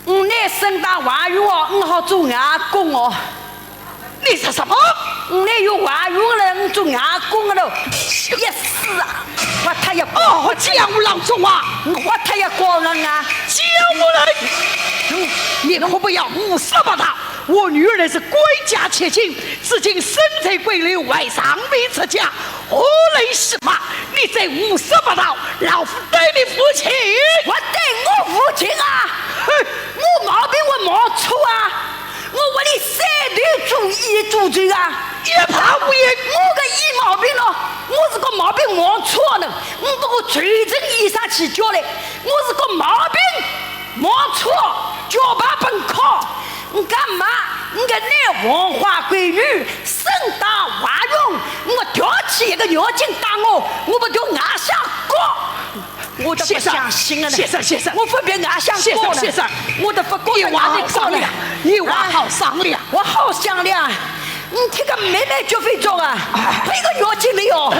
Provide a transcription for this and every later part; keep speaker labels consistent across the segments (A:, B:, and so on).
A: 那生大娃育哦，好做外公哦。
B: 你说什么？
A: 那有娃育了，做外公了，也是啊。我他也
B: 哦，江湖郎中啊，
A: 我他也过人啊。
B: 江湖人，你可不要胡说八道。我女儿那是归家妾亲，至今身在归流，外尚未出嫁，何能是嘛？你在胡说八道！老夫对你负气。
A: 我对我父亲啊，我毛病我没错啊，我为你三对主义主罪啊，
B: 也怕无言。
A: 我个一毛病咯，我是个毛病没错的，我不过全身医生去教的，我是个毛病没错，教把本考。你干嘛？你个那文化闺女，身大娃用，我挑起一个妖精打我，我不就牙相过？我都不相信了呢。
B: 先生，
A: 我分别牙相过了。
B: 先生，
A: 我都不过
B: 一娃好商量，一娃好商量，
A: 我好商量。你听个妹妹就会做啊，配个妖精里哦。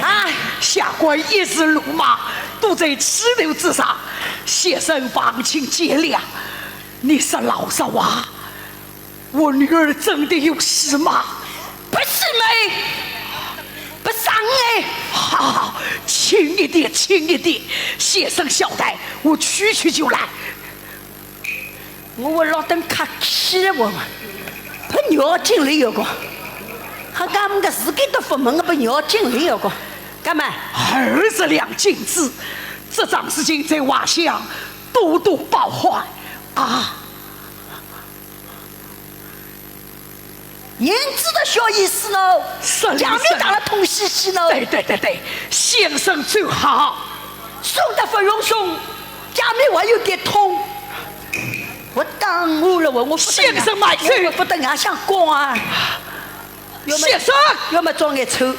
B: 啊，下官一时鲁莽，都在气流之上，先生放请见谅。你是老实话，我女儿真的有事吗？
A: 不是妹，不上哎。
B: 好，轻一点，轻一点。先生小带，我去就来。
A: 我老等客气了我，不鸟进来有个，还俺们个自己都不门个不鸟进来有个，干嘛
B: ？20两金子，这桩事情在瓦乡多多报坏。啊，
A: 银子的小意思呢？江面打了通西西呢？
B: 对，先生最好。
A: 送的不用送，江面我有点痛。我耽误了我
B: 先生买醉，
A: 我不得俺想光啊。
B: 先生，
A: 要么装眼臭，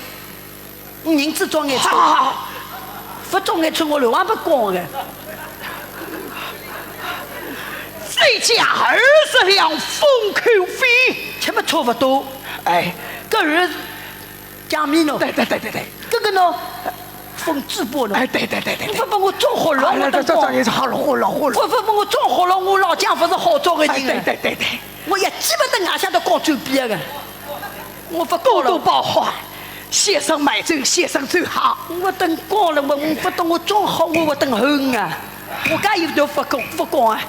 A: 银子装眼臭，不装眼臭我流亡不光的。
B: 再加20两封口费，
A: 吃不差不多。
B: 哎，
A: 个人江面呢？
B: 对，
A: 这个呢？封直播呢？
B: 哎，对，
A: 不把我装好了，我
B: 这也是好了，我
A: 不把我装好了，我老蒋不是好装的人。
B: 对，
A: 我也记不得俺下头搞嘴逼的，我不
B: 多多包涵。先生买醉，先生最好。
A: 我等光了，我不等我装好，我等恨啊！我家有条不光啊。